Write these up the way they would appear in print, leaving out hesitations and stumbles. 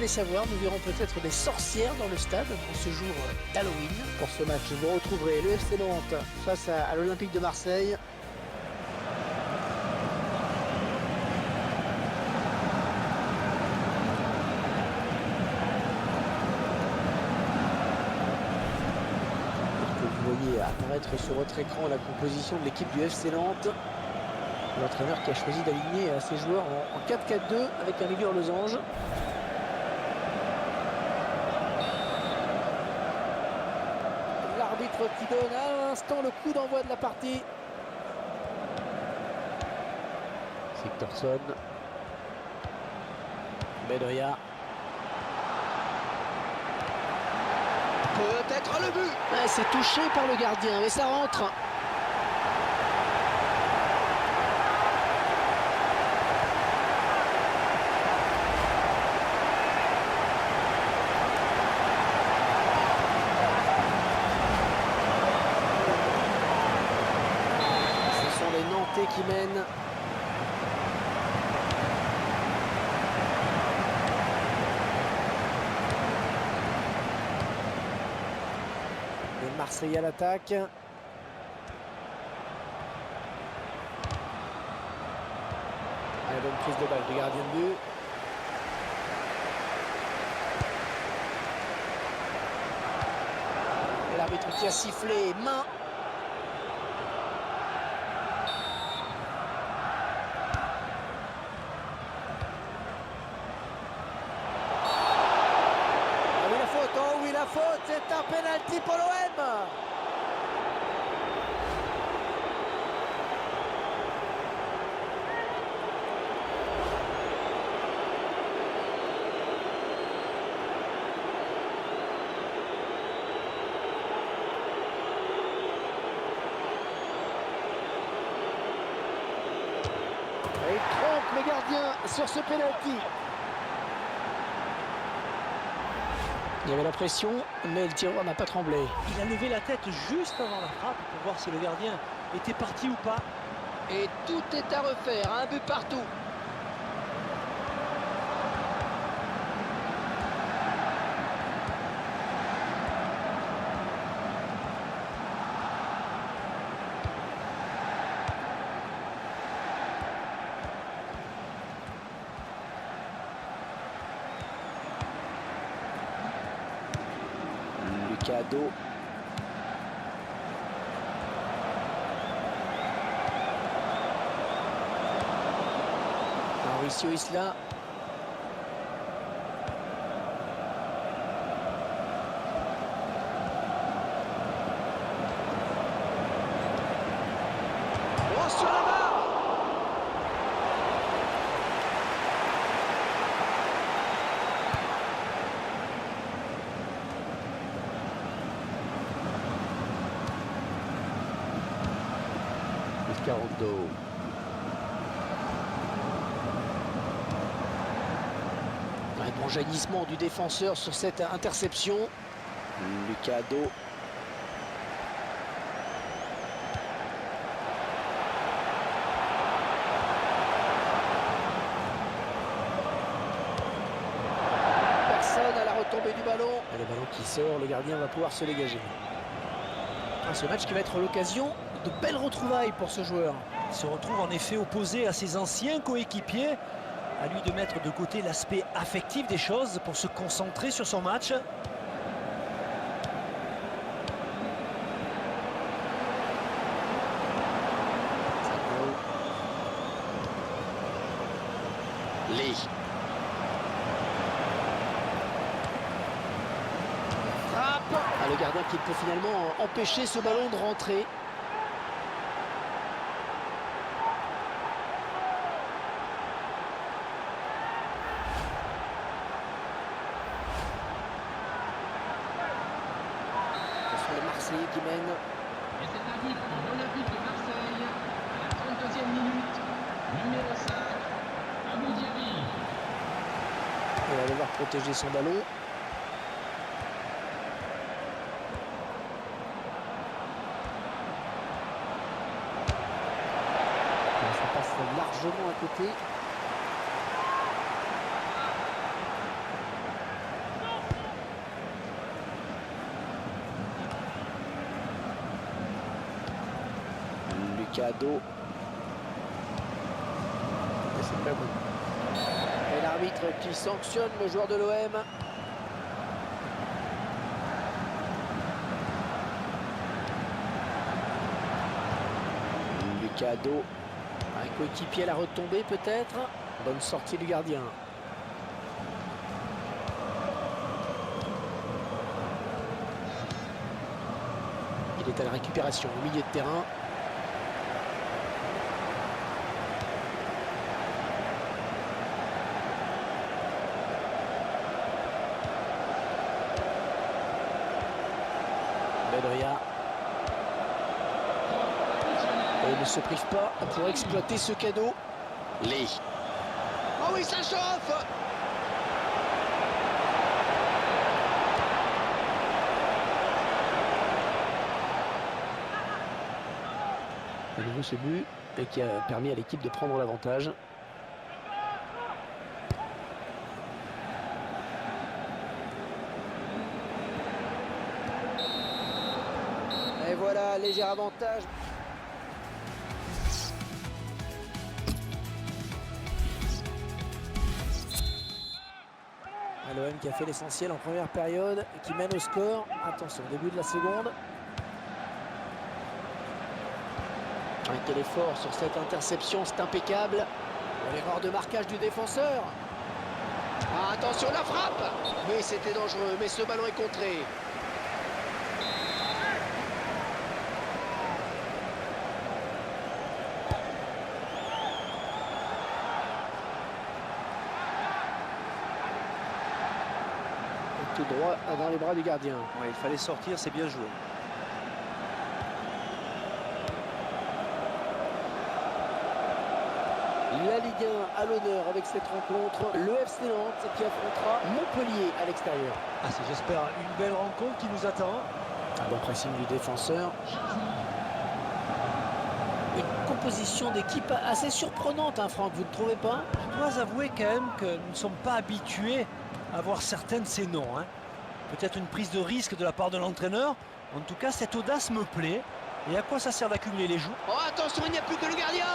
savoir, nous verrons peut-être des sorcières dans le stade en ce jour d'Halloween. Pour ce match, vous retrouverez le FC Nantes face à l'Olympique de Marseille. Vous voyez apparaître sur votre écran la composition de l'équipe du FC Nantes. L'entraîneur qui a choisi d'aligner ses joueurs en 4-4-2 avec un milieu en losange. L'arbitre qui donne à l'instant le coup d'envoi de la partie. Sigtorsson. Bedoya. Peut-être le but. C'est touché par le gardien, mais ça rentre. Ce sont les Nantais qui mènent. Marseille à l'attaque. Bonne prise de balle du gardien de but. Et l'arbitre qui a sifflé, main. La faute, c'est un pénalty pour l'OM. Et il trompe le gardien sur ce pénalty. Il y avait la pression, mais le tireur n'a pas tremblé. Il a levé la tête juste avant la frappe pour voir si le gardien était parti ou pas. Et tout est à refaire, un but partout. Cadeau. Mauricio Isla. Oh, sur la barre. Un bon jaillissement du défenseur sur cette interception. Lucado. Personne à la retombée du ballon. Et le ballon qui sort, le gardien va pouvoir se dégager. Ce match qui va être l'occasion de belles retrouvailles pour ce joueur. Il se retrouve en effet opposé à ses anciens coéquipiers. À lui de mettre de côté l'aspect affectif des choses pour se concentrer sur son match. Lee. Frappe. Le gardien qui peut finalement empêcher ce ballon de rentrer. Qui mène. Et c'est un but pour l'Olympique de Marseille à la 32e minute. Numéro 5, Abou Diaby. Il va devoir protéger son ballon. Ça passe largement à côté. cadeau. Et c'est pas bon. Et l'arbitre qui sanctionne le joueur de l'OM. Le cadeau. Un coéquipier à la retombée peut-être. Bonne sortie du gardien. Il est à la récupération au milieu de terrain. Bedoya. Et il ne se prive pas pour exploiter ce cadeau. Lee. Oh oui, ça chauffe! À nouveau ce but qui a permis à l'équipe de prendre l'avantage. Et voilà, léger avantage. L'OM qui a fait l'essentiel en première période et qui mène au score. Attention, début de la seconde. Quel effort sur cette interception, c'est impeccable. L'erreur de marquage du défenseur. Ah, attention, la frappe! Oui, c'était dangereux, mais ce ballon est contré. Tout droit dans les bras du gardien. Ouais, il fallait sortir, c'est bien joué. La Ligue 1 à l'honneur avec cette rencontre. Le FC Nantes qui affrontera Montpellier à l'extérieur. Ah, c'est, j'espère, une belle rencontre qui nous attend. Un bon pressing du défenseur. Une composition d'équipe assez surprenante, hein, Franck, vous ne trouvez pas? Je dois avouer quand même que nous ne sommes pas habitués à voir certains de ces noms. Hein. Peut-être une prise de risque de la part de l'entraîneur. En tout cas, cette audace me plaît. Et à quoi ça sert d'accumuler les joues? Oh, attention, il n'y a plus que le gardien.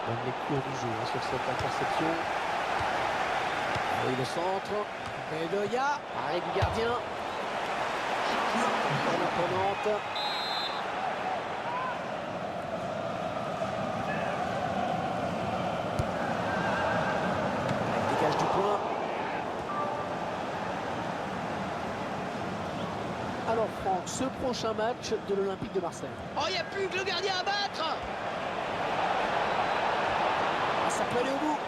Bonne lecture du jeu hein, sur cette interception. Et le centre. Bedoya. Arrêt du gardien. Corner pour Nantes. Il dégage du point. Alors Franck, ce prochain match de l'Olympique de Marseille. Oh, il n'y a plus que le gardien à battre. Ça peut aller au bout.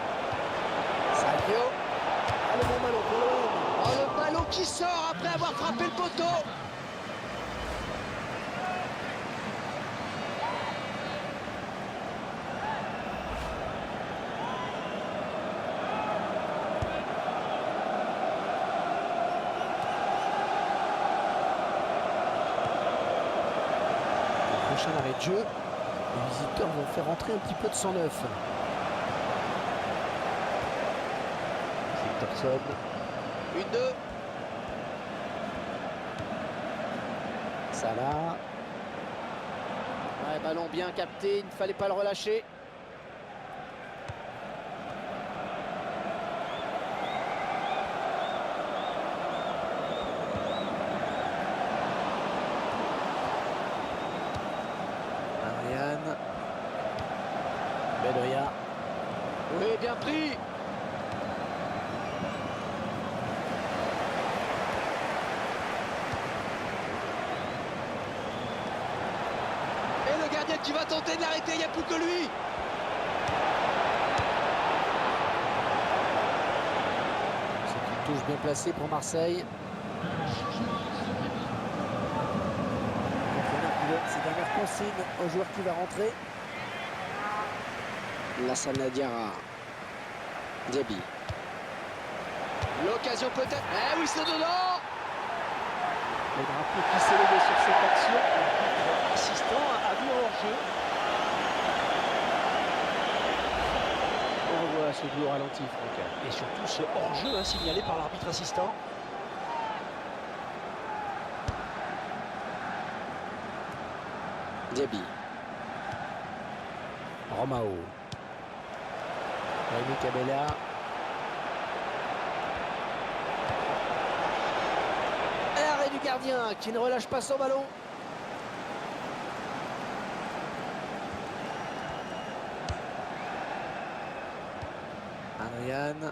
Savio. Ah, le bon ballon pour l'OM. Oh, le ballon qui sort après avoir frappé le poteau. Le prochain arrêt de jeu. Les visiteurs vont faire rentrer un petit peu de sang neuf. Personne. 1-2. Salah. Ouais, ballon bien capté, il ne fallait pas le relâcher. Ariane. Bedoya. Oui, bien pris. Qui va tenter de l'arrêter, il n'y a plus que lui. C'est une touche bien placée pour Marseille. L'entraîneur qui donne ses dernières consignes au joueur qui va rentrer. Lassana Diarra. Diaby. L'occasion peut-être. Eh oui, c'est dedans. Le drapeau qui s'est levé sur cette action. Assistant a vu hors-jeu. On revoit ce but au ralenti, Franck. Et surtout ce hors-jeu hein, signalé par l'arbitre assistant. Diaby. Romao. Rémi Cabella. Arrêt du gardien qui ne relâche pas son ballon. Adrian.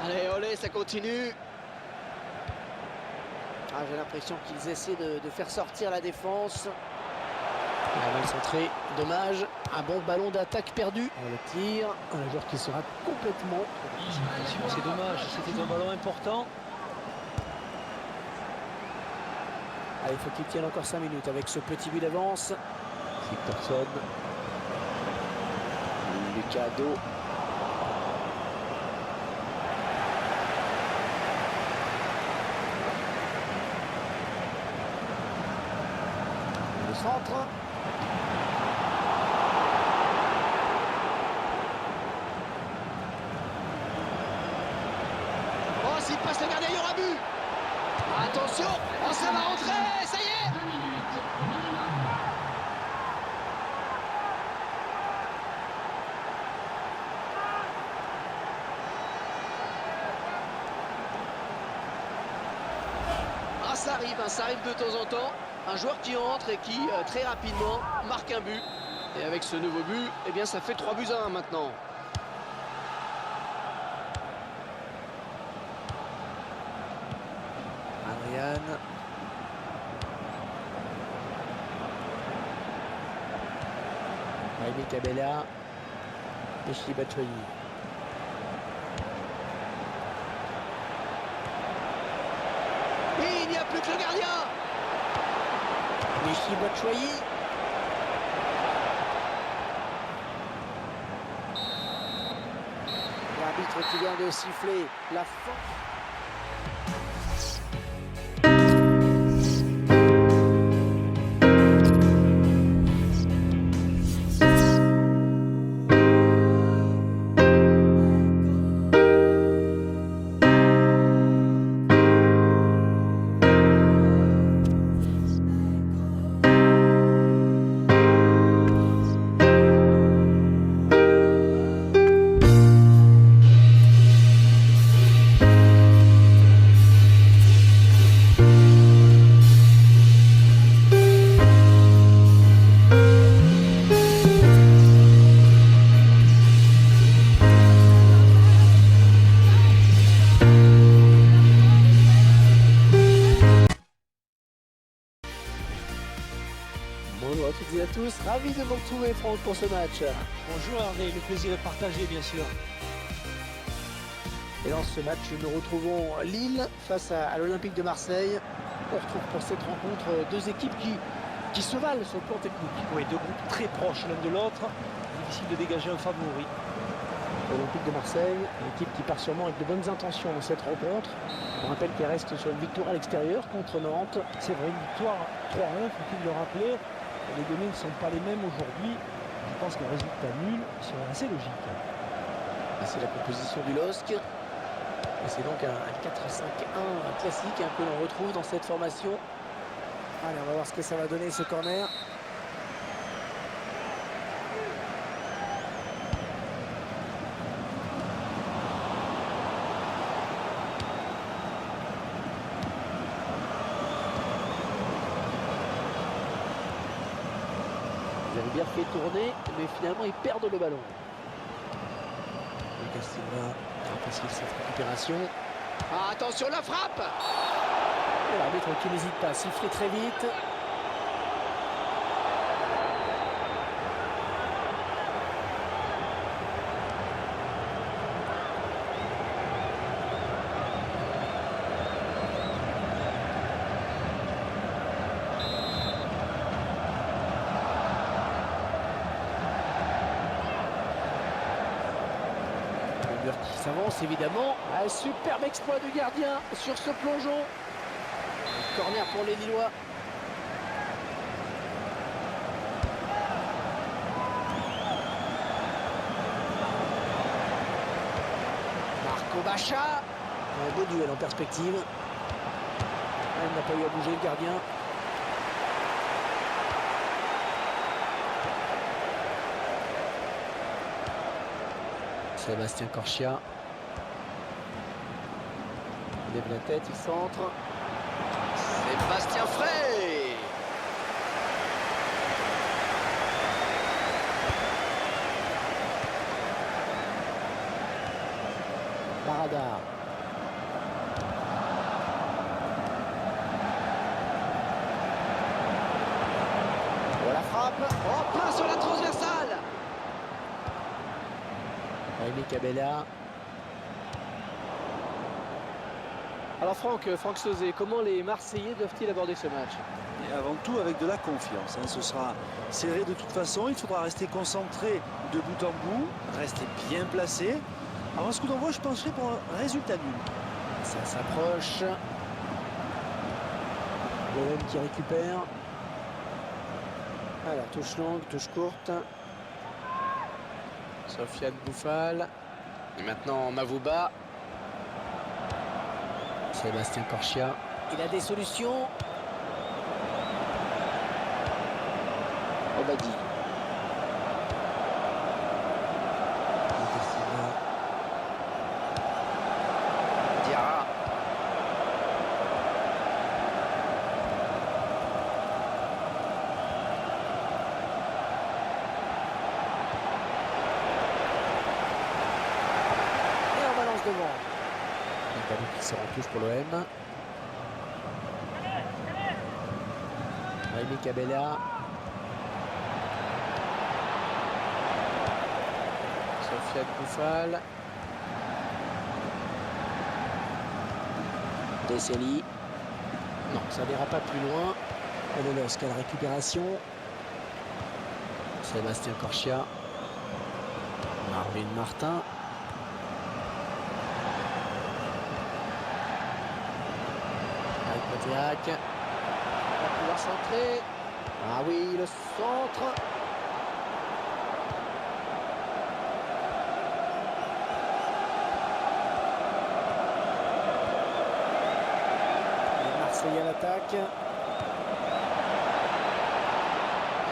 Allez, olé, ça continue. Ah, j'ai l'impression qu'ils essaient de faire sortir la défense. La balle centrée, dommage. Un bon ballon d'attaque perdu. On le tire. Un joueur qui sera complètement... C'est dommage, c'était un ballon important. Allez, il faut qu'il tienne encore 5 minutes avec ce petit but d'avance. Sigtorsson. Lucado. Le centre. Oh, s'il passe le gardien, il y aura but. Attention, oh, ça va rentrer, ça y est. 2 minutes minimum. Ah, ça arrive de temps en temps. Un joueur qui entre et qui, très rapidement, marque un but. Et avec ce nouveau but, eh bien, ça fait 3-1 maintenant. Adrian. Rémi Cabella. Michy Batshuayi. Et il n'y a plus que le gardien. Michy Batshuayi. L'arbitre qui vient de siffler la fin. Bonjour à toutes et à tous, ravi de vous retrouver Franck pour ce match. Bonjour Hervé, le plaisir est partagé bien sûr. Et dans ce match, nous retrouvons Lille face à l'Olympique de Marseille. On retrouve pour cette rencontre deux équipes qui se valent sur le plan technique. Oui, deux groupes très proches l'un de l'autre, difficile de dégager un favori. L'Olympique de Marseille, une équipe qui part sûrement avec de bonnes intentions dans cette rencontre. On rappelle qu'elle reste sur une victoire à l'extérieur contre Nantes. C'est vrai, une victoire 3-1, faut-il le rappeler. Les données ne sont pas les mêmes aujourd'hui. Je pense qu'un résultat nul serait assez logique. C'est la composition du LOSC. Et c'est donc un 4-5-1 classique que l'on retrouve dans cette formation. Allez, on va voir ce que ça va donner ce corner. Ils avaient bien fait tourner, mais finalement ils perdent le ballon. Lucas Silva facile cette récupération. Ah, attention la frappe. Et l'arbitre qui n'hésite pas à siffler très vite. Qui s'avance évidemment. Un superbe exploit du gardien sur ce plongeon. Corner pour les Lillois. Marco Baccia. Un beau duel en perspective. Il n'a pas eu à bouger le gardien. Sébastien Corchia. Il lève la tête, il centre. Sébastien Frey. Barada. Oh, la frappe. Oh, plein sur la transversale. Rémi Cabella. Alors Franck Sauzé, comment les Marseillais doivent-ils aborder ce match? Et avant tout avec de la confiance, hein. Ce sera serré de toute façon, il faudra rester concentré de bout en bout, rester bien placé. Alors à ce coup d'envoi, je penserais pour un résultat nul. Ça s'approche. L'OM qui récupère. Alors touche longue, touche courte. Sofiane Bouffal. Et maintenant Mavouba. Sébastien Corchia. Il a des solutions. Obadi. Diarra. Et on balance devant. Il a qui sort en touche pour l'OM. Rémi Cabella. Sofiane Bouffal. Deselli. Non, ça n'ira pas plus loin. Et le LOSC à la récupération. Sébastien Corchia. Marvin Martin. Potiac. Il va pouvoir centrer. Ah oui, le centre. Les Marseillais à l'attaque.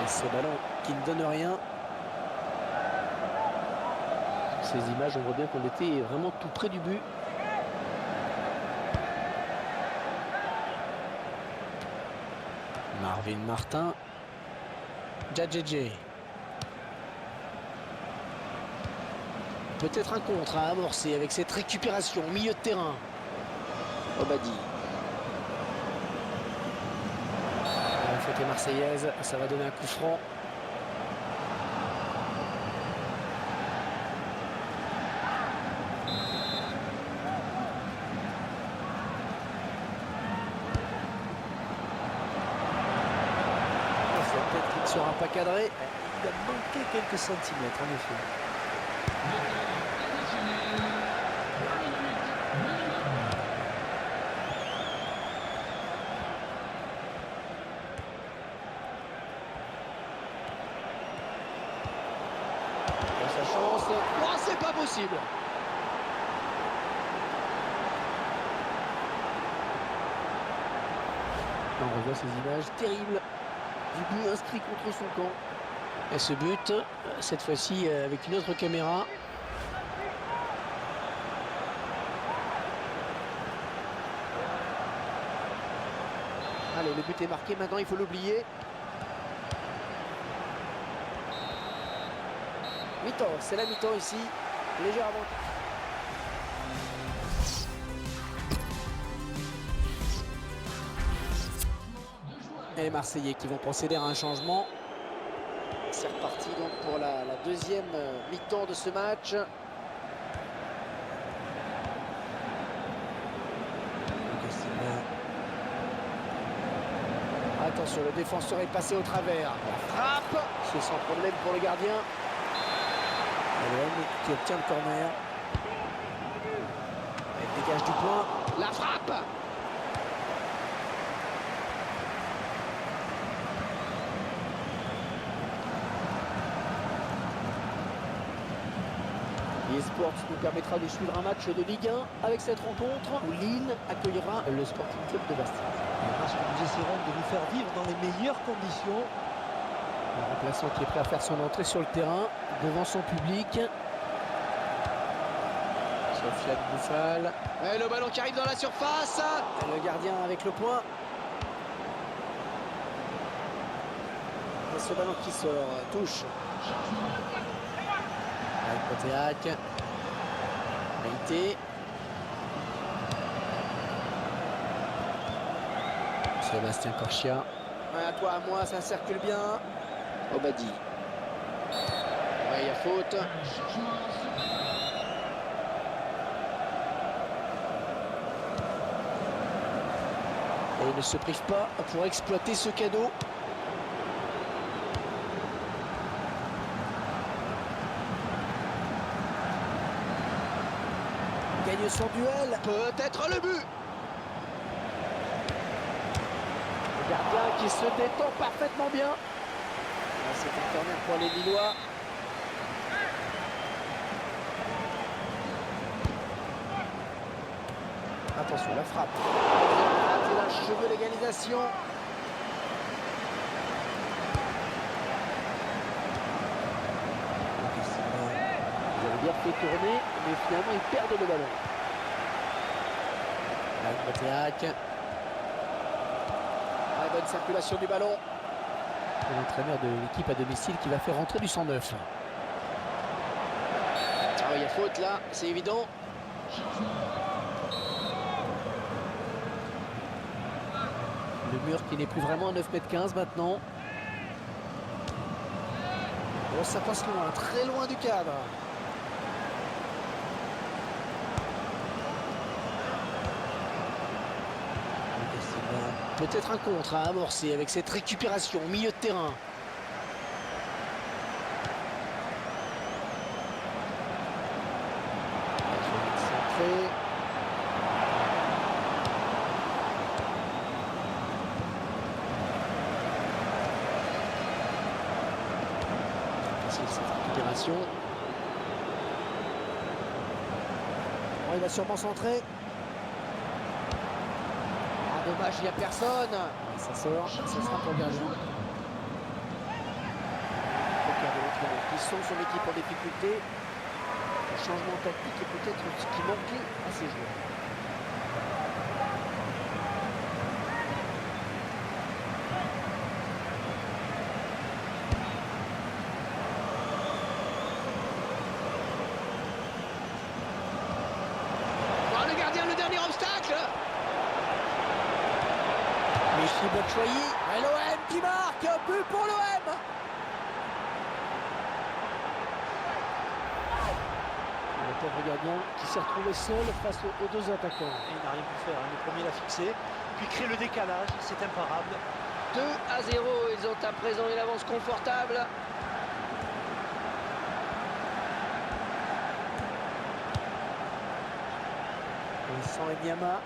Et ce ballon qui ne donne rien. Ces images, on voit bien qu'on était vraiment tout près du but. Marvin Martin. Djadjedje. Peut-être un contre à amorcer avec cette récupération au milieu de terrain. Obadi. La faute est marseillaise, ça va donner un coup franc. Ne sera pas cadré. Il a manqué quelques centimètres en effet. Sa chance. Oh, c'est pas possible. On revoit ces images terribles du but inscrit contre son camp. Et ce but, cette fois-ci avec une autre caméra. Allez, le but est marqué, maintenant il faut l'oublier. Mi-temps, c'est la mi-temps ici. Léger avantage. Et les Marseillais qui vont procéder à un changement. C'est reparti donc pour la deuxième mi-temps de ce match. Attention, le défenseur est passé au travers. La frappe, c'est sans problème pour le gardien. L'OM qui obtient le corner. Elle dégage du point. La frappe. eSports nous permettra de suivre un match de Ligue 1 avec cette rencontre où Lille accueillera le Sporting Club de Bastia. Un match que nous essaierons de nous faire vivre dans les meilleures conditions. Le remplaçant qui est prêt à faire son entrée sur le terrain devant son public. Sofiane Bouffal. Et le ballon qui arrive dans la surface. Et le gardien avec le point. Et ce ballon qui sort, touche. Avec Maïté. Sébastien Corchia. Ouais, à toi, à moi, ça circule bien. Obadi. Ouais, il y a faute. Et il ne se prive pas pour exploiter ce cadeau. Gagne son duel. Peut-être le but. Le gardien qui se détend parfaitement bien. C'est un corner pour les Lillois. Attention, la frappe. C'est la cheveux l'égalisation. Ils avaient bien fait tourner, mais finalement ils perdent le ballon. Avec bonne circulation du ballon. C'est l'entraîneur de l'équipe à domicile qui va faire rentrer du 109. Ah, il y a faute là, c'est évident. Le mur qui n'est plus vraiment à 9,15 m maintenant. Bon, ça passe loin, très loin du cadre. Peut-être un contre à amorcer avec cette récupération au milieu de terrain. Facile cette récupération. Bon, il va sûrement centrer. Dommage, il n'y a personne. Ça sort, ça sera pour le gardien. Qui sont son équipe en difficulté. Le changement tactique est peut-être ce qui manquait à ces joueurs. Oh, le gardien, le dernier obstacle. Michi Batshuayi, et l'OM qui marque, but pour l'OM. Le pauvre gardien qui s'est retrouvé seul face aux deux attaquants. Et il n'a rien pu faire, le premier l'a fixé, puis crée le décalage, c'est imparable. 2-0, ils ont à présent une avance confortable. Vincent Enyama.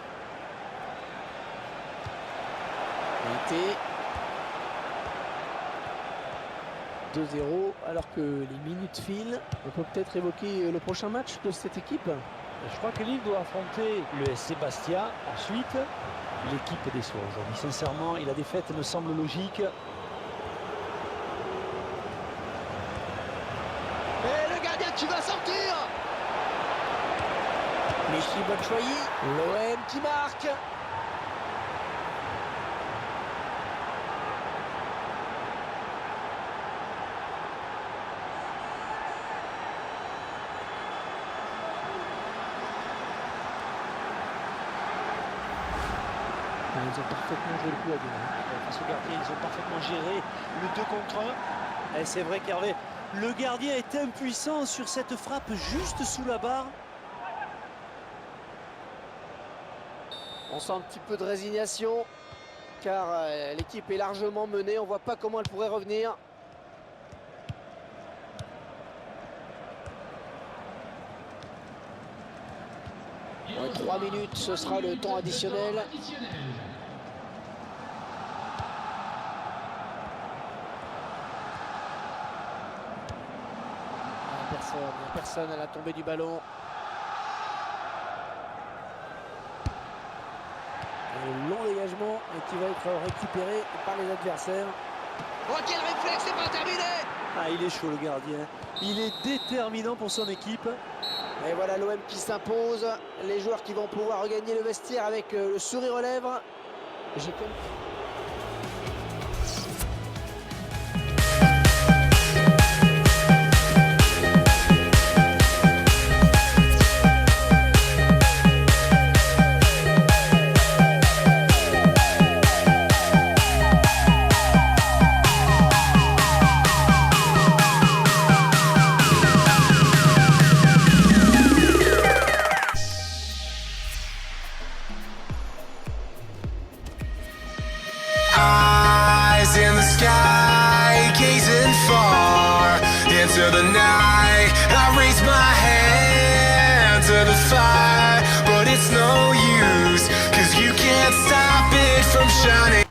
2-0 alors que les minutes filent. On peut peut-être évoquer le prochain match de cette équipe. Je crois que Lille doit affronter le SC Bastia. Ensuite, l'équipe des Soirs aujourd'hui. Sincèrement, et la défaite me semble logique. Et le gardien qui va sortir. Michi Batshuayi, l'OM qui marque. Ils ont parfaitement joué le coup à deux. Face au gardien, ils ont parfaitement géré le 2 contre 1. Et c'est vrai qu'Hervé, le gardien est impuissant sur cette frappe juste sous la barre. On sent un petit peu de résignation car l'équipe est largement menée. On ne voit pas comment elle pourrait revenir. Ouais, 3 minutes, ce sera le temps additionnel. Personne à la tombée du ballon. Un long dégagement qui va être récupéré par les adversaires. Oh, quel réflexe, c'est pas terminé. Ah, il est chaud le gardien. Il est déterminant pour son équipe. Et voilà l'OM qui s'impose. Les joueurs qui vont pouvoir regagner le vestiaire avec le sourire aux lèvres. J'ai comme... Eyes in the sky, gazing far into the night. I raise my hand to the fire, but it's no use, 'cause you can't stop it from shining.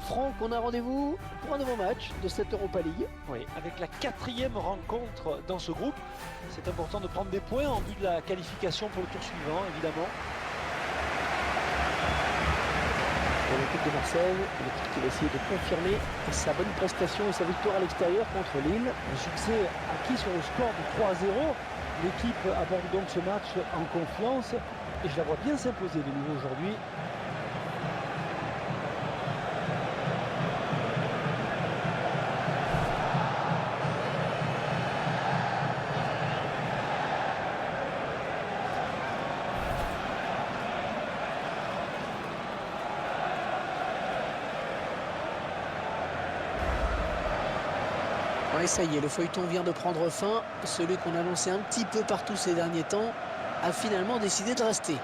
Franck, on a rendez-vous pour un nouveau match de cette Europa League. Oui, avec la 4e rencontre dans ce groupe. C'est important de prendre des points en vue de la qualification pour le tour suivant, évidemment. Pour l'équipe de Marseille, l'équipe qui va essayer de confirmer sa bonne prestation et sa victoire à l'extérieur contre Lille. Un succès acquis sur le score de 3-0. L'équipe aborde donc ce match en confiance et je la vois bien s'imposer de nouveau aujourd'hui. Ouais, ça y est, le feuilleton vient de prendre fin. Celui qu'on annonçait un petit peu partout ces derniers temps a finalement décidé de rester.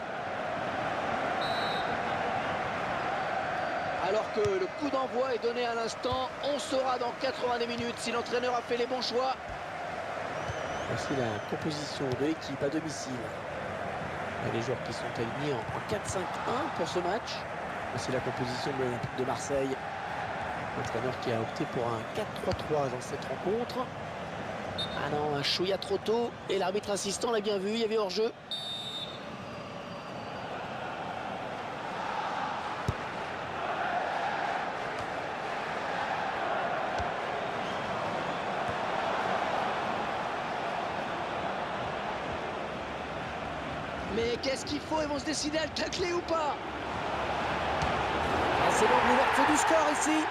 Alors que le coup d'envoi est donné à l'instant, on saura dans 90 minutes si l'entraîneur a fait les bons choix. Voici la composition de l'équipe à domicile. Et les joueurs qui sont alignés en 4-5-1 pour ce match. Voici la composition de l'Olympique de Marseille. L'entraîneur qui a opté pour un 4-3-3 dans cette rencontre. Ah non, un chouïa trop tôt. Et l'arbitre assistant l'a bien vu, il y avait hors-jeu. Mais qu'est-ce qu'il faut? Ils vont se décider à le tacler ou pas? Ah, c'est donc l'ouverture du score ici.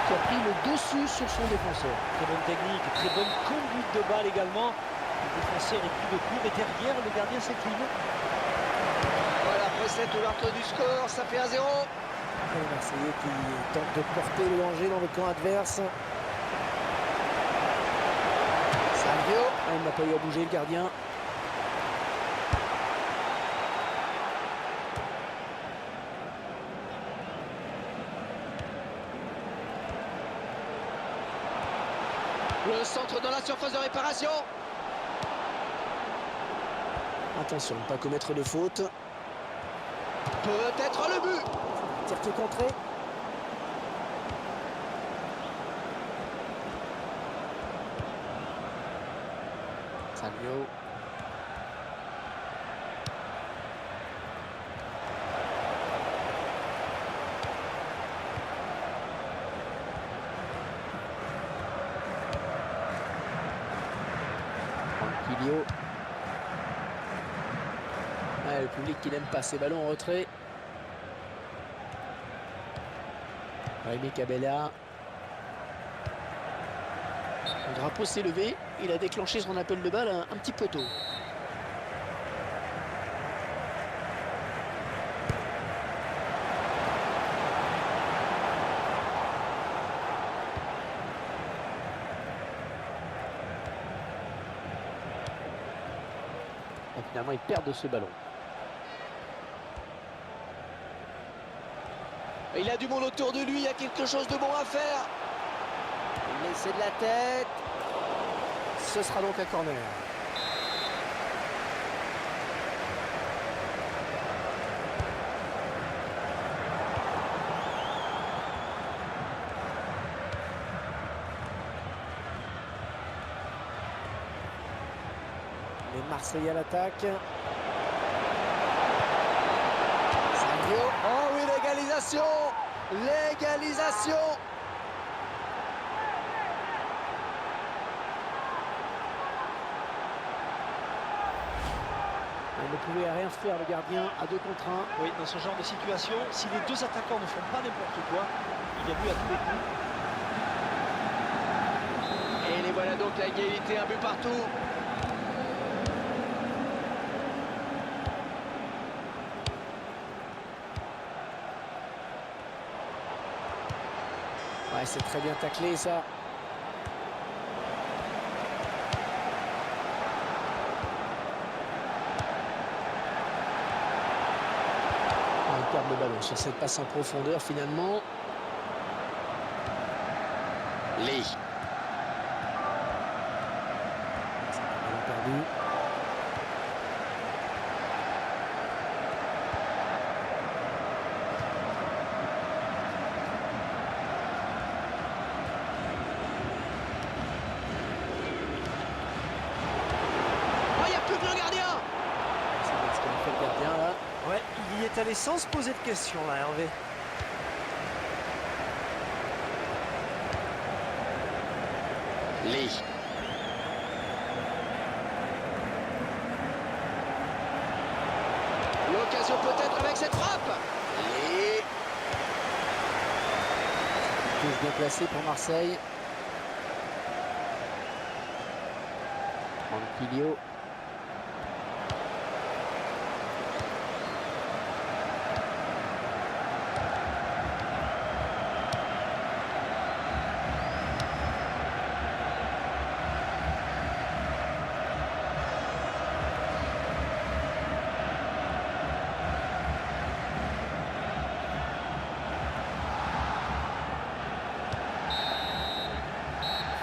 Qui a pris le dessus sur son défenseur. Très bonne technique, très bonne conduite de balle également. Le défenseur est plus de court et derrière le gardien s'incline. Voilà, après cette ouverture du score, ça fait 1-0. Les Marseillais qui tentent de porter le danger dans le camp adverse. Savio, il n'a pas eu à bouger le gardien. Le centre dans la surface de réparation. Attention, ne pas commettre de faute. Peut-être le but. Tir qui est contré. Savio. Ouais, le public qui n'aime pas ces ballons en retrait. Rémi Cabella. Le drapeau s'est levé. Il a déclenché son appel de balle un petit peu tôt. Et finalement, ils perdent ce ballon. Il a du monde autour de lui, il y a quelque chose de bon à faire. Il essaie de la tête. Ce sera donc un corner. Les Marseillais à l'attaque. Savio. Oh oui, l'égalisation. L'égalisation. Il ne pouvait rien faire, le gardien, à 2 contre 1. Oui, dans ce genre de situation, si les deux attaquants ne font pas n'importe quoi, il y a but à tous les coups. Et les voilà donc la égalité, un but partout. Ouais, c'est très bien taclé ça. Il perd le ballon sur cette passe en profondeur finalement. Lee. Ballon perdu. Oh, il n'y a plus que le gardien. C'est bien ce qu'a fait le gardien là. Ouais, il y est allé sans se poser de questions là, Hervé. Lee. L'occasion peut-être avec cette frappe. Lee. Touche bien placée pour Marseille. Anquilio.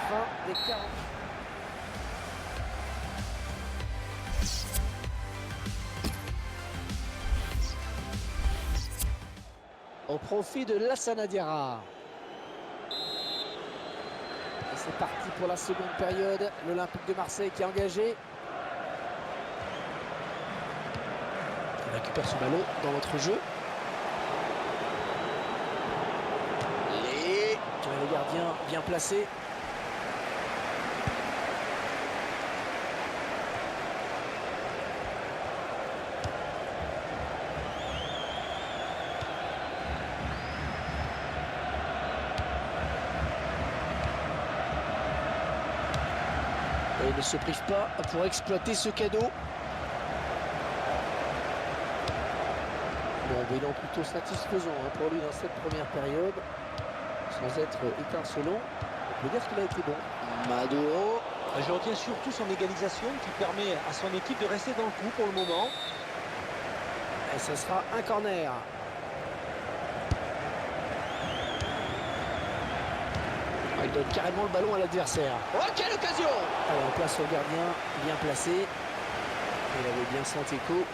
Fin des 40. Au profit de Lassana Diarra. Et c'est parti pour la seconde période. L'Olympique de Marseille qui est engagé. On récupère ce ballon dans notre jeu. Le gardien bien placé. Et il ne se prive pas pour exploiter ce cadeau. Bon, bilan plutôt satisfaisant pour lui dans cette première période. Sans être étincelant, on peut dire qu'il a été bon. Maduro. Je retiens surtout son égalisation qui permet à son équipe de rester dans le coup pour le moment. Et ce sera un corner. Il donne carrément le ballon à l'adversaire. Oh, quelle occasion! Alors, on place au gardien, bien placé. Il avait bien son écho.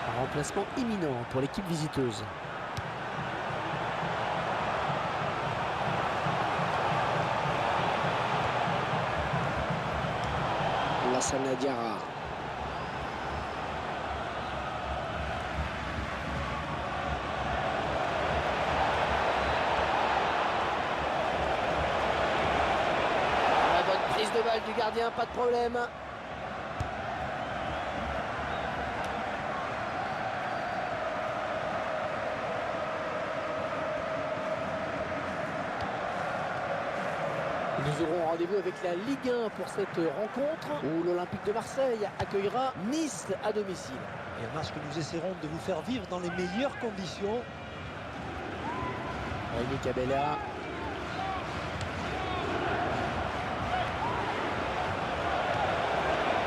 Un remplacement imminent pour l'équipe visiteuse. Lassana Diarra. La bonne prise de balle du gardien, pas de problème. Nous aurons rendez-vous avec la Ligue 1 pour cette rencontre où l'Olympique de Marseille accueillera Nice à domicile. Et un match que nous essaierons de vous faire vivre dans les meilleures conditions. Rémi Cabella.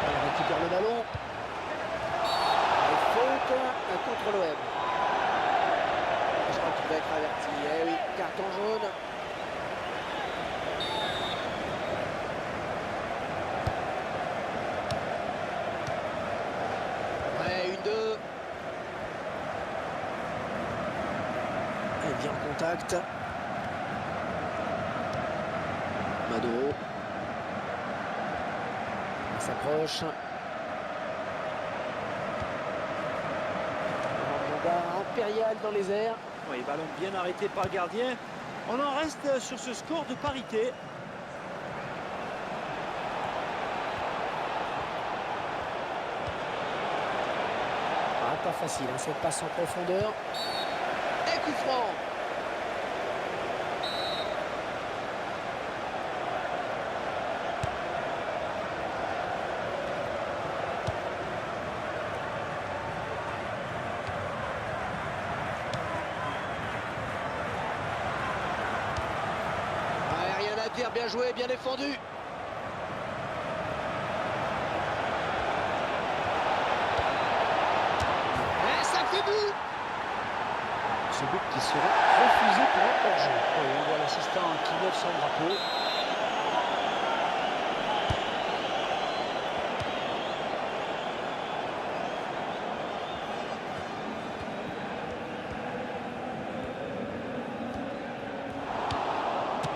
On récupère le ballon. Et faute contre l'OM. Je crois qu'il va être averti. Eh oui, carton jaune. Et bien en contact. Maduro. Il s'approche. impériale dans les airs. Oui, ballon bien arrêté par le gardien. On en reste sur ce score de parité. Ah, pas facile, hein, cette passe en profondeur. Et coup franc. Ouais, rien à dire, bien joué, bien défendu. Et ça fait but. Ce but qui sera refusé pour un hors-jeu. Oui, on voit l'assistant qui lève son drapeau.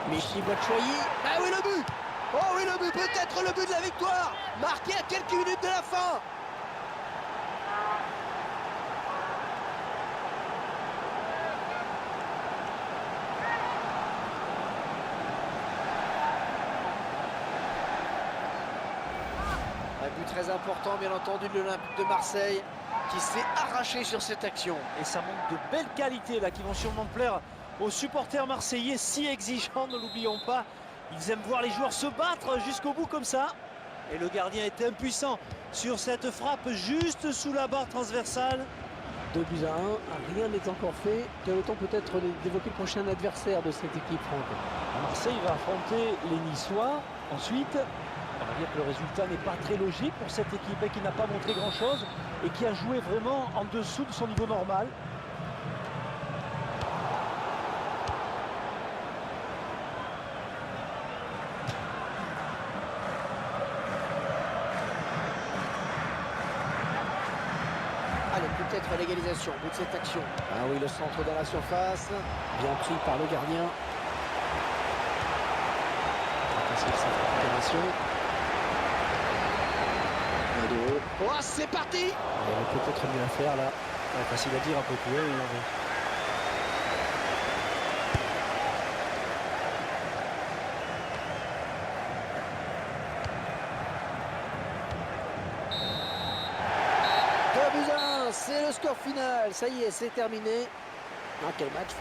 Michy Batshuayi. Ah oui, le but. Oh oui, le but, peut-être le but de la victoire. Marqué à quelques minutes de la fin. Un but très important, bien entendu, de l'Olympique de Marseille, qui s'est arraché sur cette action. Et ça montre de belles qualités là qui vont sûrement plaire aux supporters marseillais si exigeants, ne l'oublions pas. Ils aiment voir les joueurs se battre jusqu'au bout comme ça. Et le gardien est impuissant sur cette frappe juste sous la barre transversale. 2 buts à 1, rien n'est encore fait. Quel est le temps peut-être d'évoquer le prochain adversaire de cette équipe, Franck? Marseille va affronter les Niçois. Ensuite, on va dire que le résultat n'est pas très logique pour cette équipe qui n'a pas montré grand-chose et qui a joué vraiment en dessous de son niveau normal. Allez, peut-être l'égalisation au bout de cette action. Ah oui, le centre dans la surface. Bien pris par le gardien. Attention à cette récupération. Oh, c'est parti! Il y avait peut-être mieux à faire là. Ouais, facile à dire un peu plus. C'est le score final, ça y est, c'est terminé. Ah, quel match!